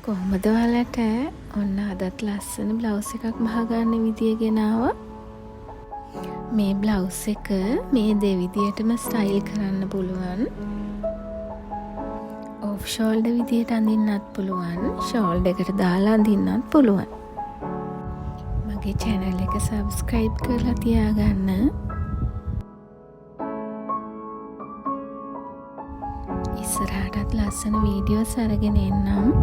කොහොමද ඔයාලට ඔන්න අදත් ලස්සන බ්ලවුස් එකක් මහගන්න විදිය ගෙනාවා. මේ බ්ලවුස් එක මේ දෙවිදියටම ස්ටයිල් කරන්න පුළුවන්. ඔෆ් ෂෝල්ඩර් විදියට අඳින්නත් පුළුවන්. ෂෝල්ඩර් එකට දාලා අඳින්නත් පුළුවන්. මගේ channel එක subscribe කරලා තියාගන්න. ඉස්සරහටත් ලස්සන වීඩියෝස් අරගෙන එන්නම්.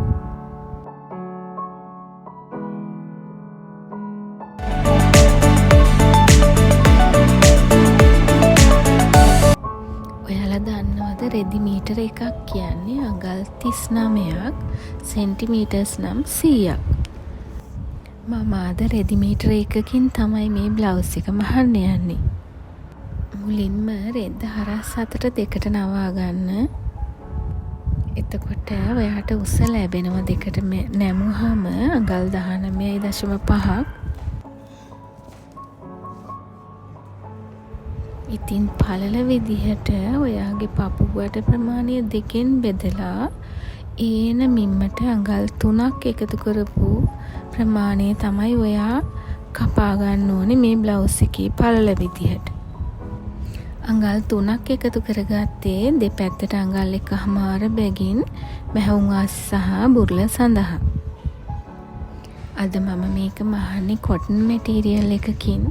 ඔයාලා දන්නවද රෙදි මීටර එකක් කියන්නේ අඟල් 39ක් සෙන්ටිමීටර්ස් නම් 100ක්. මම අද රෙදි මීටර එකකින් තමයි මේ බ්ලවුස් එක මහන්න යන්නේ. මුලින්ම රෙද්ද හරස් අතට දෙකට නවා ගන්න. එතකොට ඔයාට උස ලැබෙනවා දෙකට නැමුවහම අඟල් 19.5ක්. ඉතින් පළල විදිහට ඔයාගේ පපුවට ප්‍රමාණය දෙකෙන් බෙදලා ඒන මිම්මට අඟල් 3ක් එකතු කරපු ප්‍රමාණය තමයි ඔයා කපා ගන්න ඕනේ මේ බ්ලවුස් එකේ පළල විදිහට. අඟල් 3ක් එකතු කරගත්තේ දෙපැත්තට අඟල් 1.5 බැගින් මැහුම් ආසි සහ බුරල සඳහා. අද මම මේක මහන්නේ කොටන් මැටීරියල් එකකින්.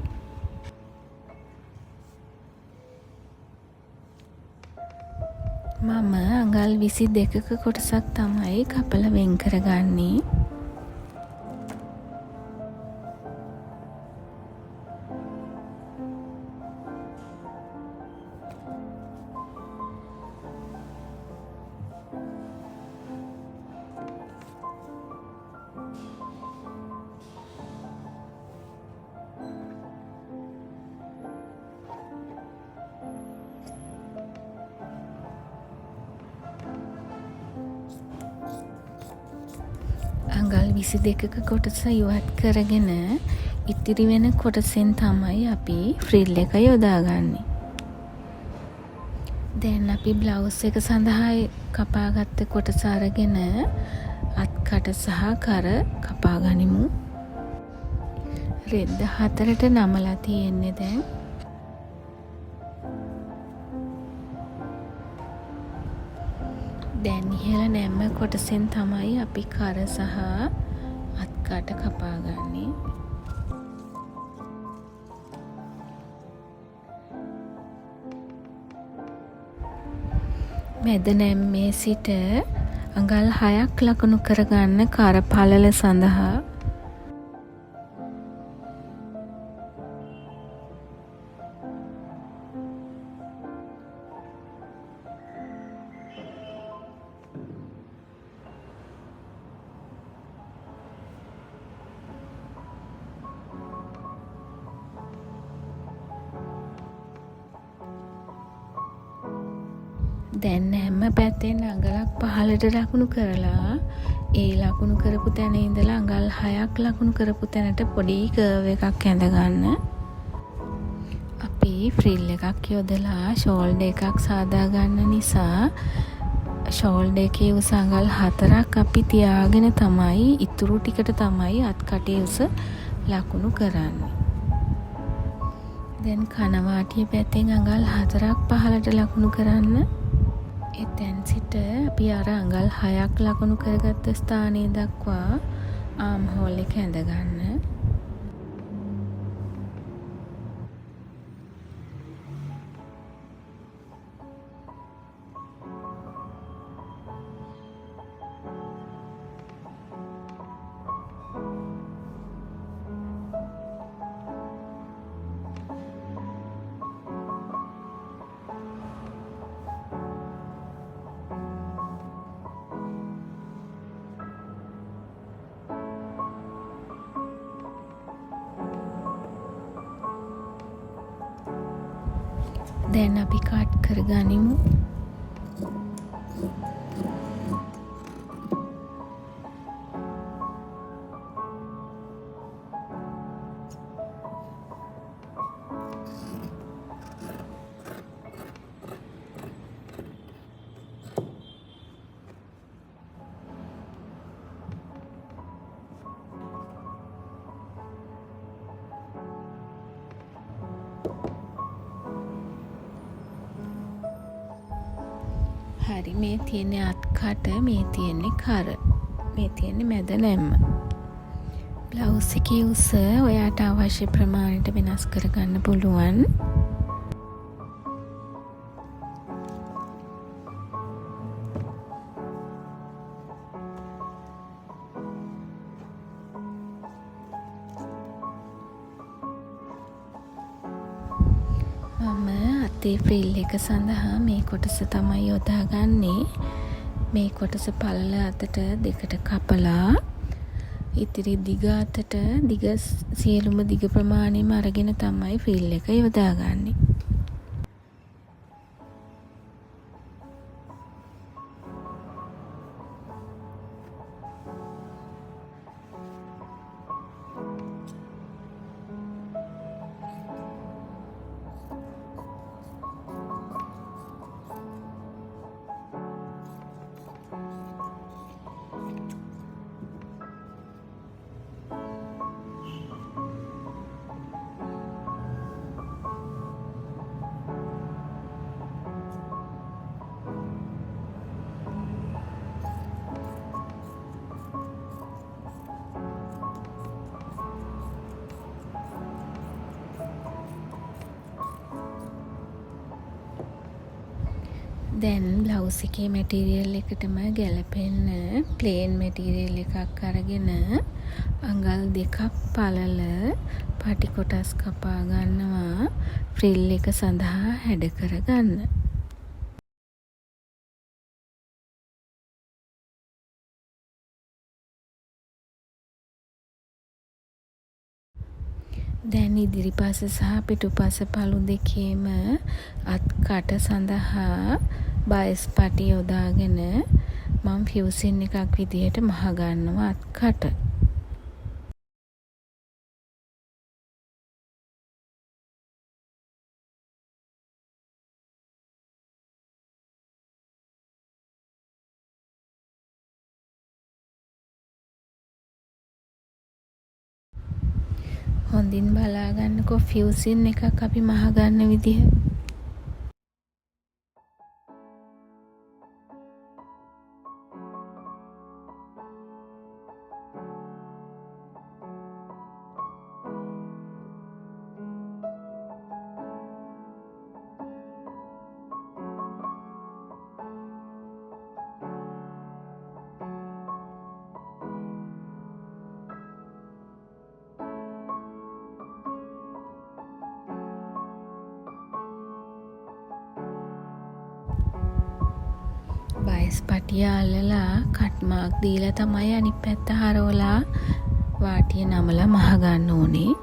මම අඟල් 22ක කොටසක් තමයි කපලා වෙන් කරගන්නේ. අඟල් 22ක කොටස ඉවත් කරගෙන ඉතිරි වෙන කොටසෙන් තමයි අපි ෆ්‍රිල් එක යොදාගන්නේ. දැන් අපි බ්ලවුස් එක සඳහා කපාගත්ත කොටස අරගෙන අත්කට සහ කර කපා ගනිමු. රෙද්ද 4ට නමලා තියෙන්නේ දැන්. දැන් ඉහළ නැම්ම කොටසෙන් තමයි අපි කර සහ අත්කට කපා ගන්නේ. මැද නැම්මේ සිට අඟල් 6ක් ලකුණු කරගන්න කර පළල සඳහා. දැන් හැම පැත්තෙන් අඟලක් 15ට ලකුණු කරලා ඒ ලකුණු කරපු තැන ඉඳලා අඟල් 6ක් ලකුණු කරපු තැනට පොඩි කර්ව් එකක් ඇඳ ගන්න. අපි ෆ්‍රිල් එකක් යොදලා ෂෝල්ඩර් එකක් සාදා ගන්න නිසා ෂෝල්ඩර් එකේ උස අඟල් 4ක් අපි තියාගෙන තමයි ඉතුරු ටිකට තමයි අත්කටේ උස ලකුණු කරන්නේ. දැන් කනවාටිය පැත්තෙන් අඟල් 4ක් 15ට ලකුණු කරන්න. එතැන් සිට අපි අර අඟල් 6ක් ලකුණු කරගත්ත ස්ථානයේ දක්වා ආම් හෝල් එක ඇඳ ගන්න. දැන් අපි කට් කරගනිමු. හරි මේ තියෙන්නේ අත්කට, මේ තියෙන්නේ කර. මේ තියෙන්නේ මැද නැම්ම. බ්ලවුස් එකේ උස ඔයාට අවශ්‍ය ප්‍රමාණයට වෙනස් කරගන්න පුළුවන්. මම අතේ ෆ්‍රිල් එක සඳහා මේ කොටස තමයි යොදාගන්නේ. මේ කොටස පළල අතට දෙකට කපලා ඉතිරි දිග අතට සියලුම දිග ප්‍රමාණයම අරගෙන තමයි ෆ්‍රිල් එක යොදාගන්නේ. දැන් බ්ලවුස් එකේ මැටීරියල් එකටම ගැලපෙන්න ප්ලේන් මැටීරියල් එකක් අරගෙන අඟල් 2ක් පළල පටි කොටස් කපා ගන්නවා ෆ්‍රිල් එක සඳහා හැඩ කරගන්න. දැන් ඉදිරිපස සහ පිටුපස පළු දෙකේම අත්කට සඳහා බයස් පටි යොදාගෙන මම ෆියුසින් එකක් විදිහට මහ ගන්නවා අත්කට. හොඳින් බලා ගන්නකෝ ෆියුසින් එකක් අපි මහ ගන්න විදිහ. බයිස් පටිය අල්ලලා කට් මාක් දීලා තමයි අනිත් පැත්ත හරවලා වාටිය නමලා මහ ගන්න ඕනේ.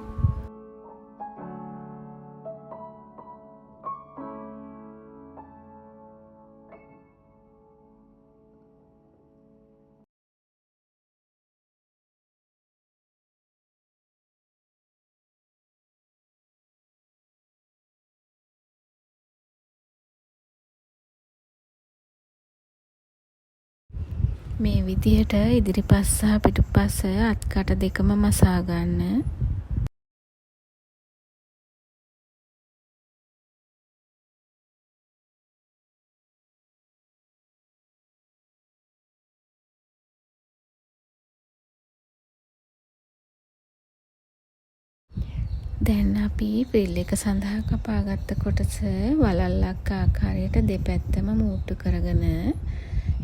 මේ විදිහට ඉදිරිපස් සහ පිටුපස අත්කට දෙකම මසා ගන්න. දැන් අපි ෆ්‍රිල් එක සඳහා කපාගත්ත කොටස වලල්ලක් ආකාරයට දෙපැත්තම මූට්ටු කරගෙන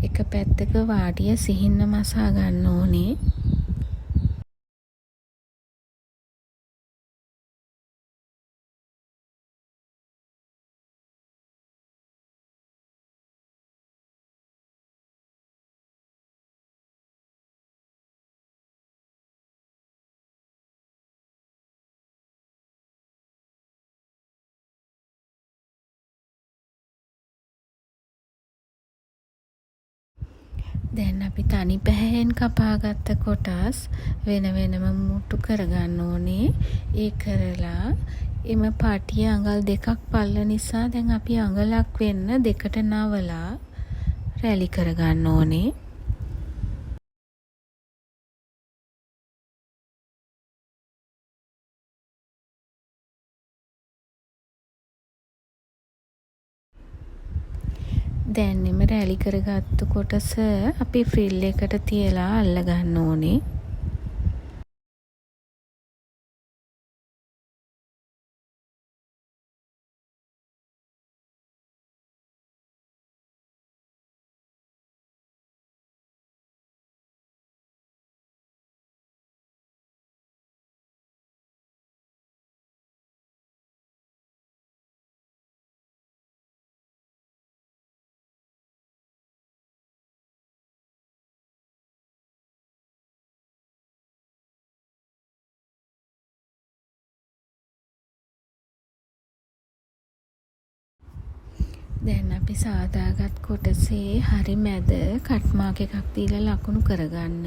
එක පැත්තක වාටිය සිහින්න මසා ගන්න ඕනේ. දැන් අපි තනි පැහැයෙන් කපාගත්ත කොටස් වෙන වෙනම මුට්ටු කරගන්න ඕනේ. ඒ කරලා එම පටිය අඟල් 2ක් පල්ල නිසා දැන් අපි අඟලක් වෙන්න දෙකට නවලා රැලි කරගන්න ඕනේ. දැන් එම රැලි කරගත්තු කොටස අපි ෆ්‍රිල් එකට තියලා අල්ලගන්න ඕනේ. දැන් අපි සාදාගත් කොටසේ හරි මැද කට් මාක් එකක් දීලා ලකුණු කරගන්න.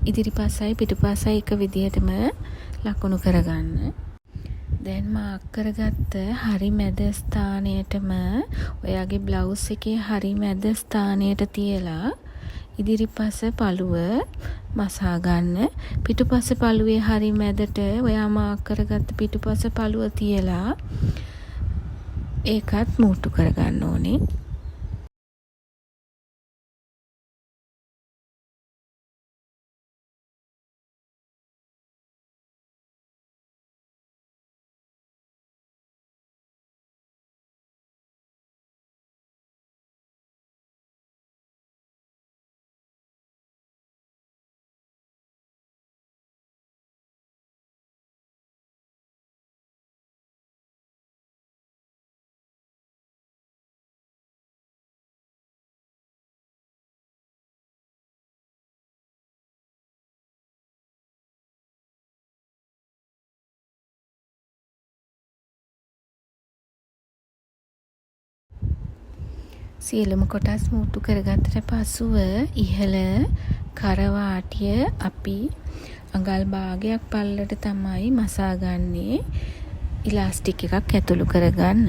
ඉදිරිපසයි පිටුපසයි එක විදිහටම ලකුණු කරගන්න. දැන් මාක් කරගත්ත හරි මැද ස්ථානයටම ඔයාගේ බ්ලවුස් එකේ හරි මැද ස්ථානයට තියලා ඉදිරිපස පළුව මසා ගන්න. පිටුපස පළුවේ හරි මැදට ඔයා මාක් කරගත්ත පිටුපස පළුව තියලා ඒකත් මූට්ටු කරගන්න ඕනේ. සියලුම කොටස් මූට්ටු කරගත්තට පසුව ඉහළ කරවාටිය අපි අඟල් භාගයක් පල්ලට තමයි මසාගන්නේ. ඉලාස්ටික් එකක් ඇතුළු කරගන්න.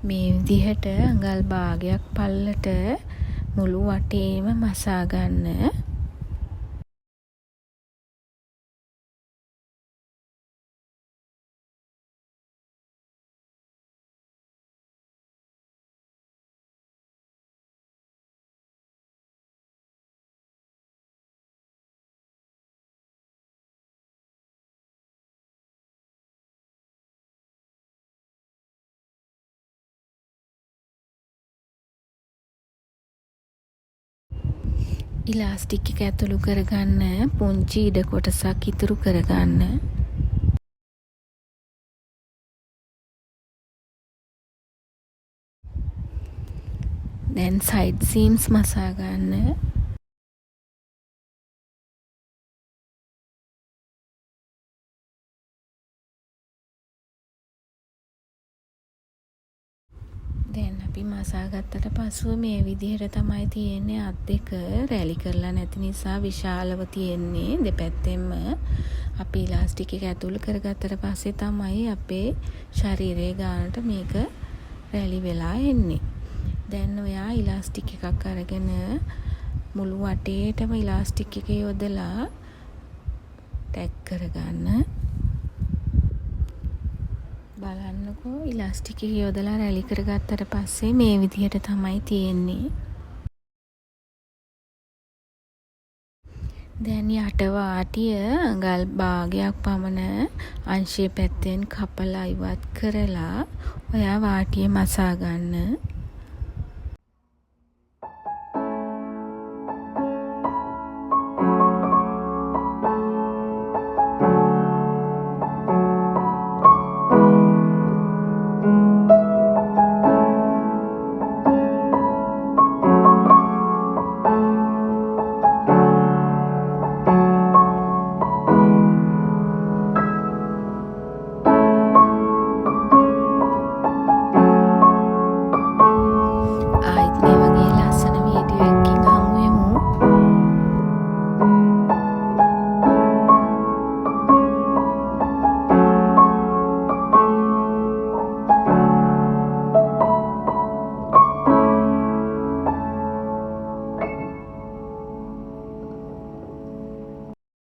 මේ විදිහට අඟල් භාගයක් පල්ලට මුළු වටේම මසාගන්න. ඉලාස්ටික් එක ඇතුළු කරගන්න පුංචි ඉඩ කොටසක් ඉතුරු කරගන්න. දැන් සයිඩ් සීම්ස් මසා ගන්න. දැන් අපි මසා ගත්තට පසුව මේ විදිහට තමයි තියෙන්නේ. අත් දෙක රැලි කරලා නැති නිසා විශාලව තියෙන්නේ. දෙපැත්තෙම අපි ඉලාස්ටික් එක ඇතුළු කරගත්තට පස්සේ තමයි අපේ ශරීරයේ ගානට මේක රැලි වෙලා එන්නේ. දැන් ඔයා ඉලාස්ටික් එකක් අරගෙන මුළු වටේටම ඉලාස්ටික් එක යොදලා ටැග් කරගන්න. බලන්නකෝ ඉලාස්ටික් එක යොදලා රැලි කරගත්තට පස්සේ මේ විදිහට තමයි තියෙන්නේ. දැන් යට වාටිය අඟල් භාගයක් පමණ අංශයේ පැත්තෙන් කපලා ඉවත් කරලා ඔයා වාටිය මසා ගන්න.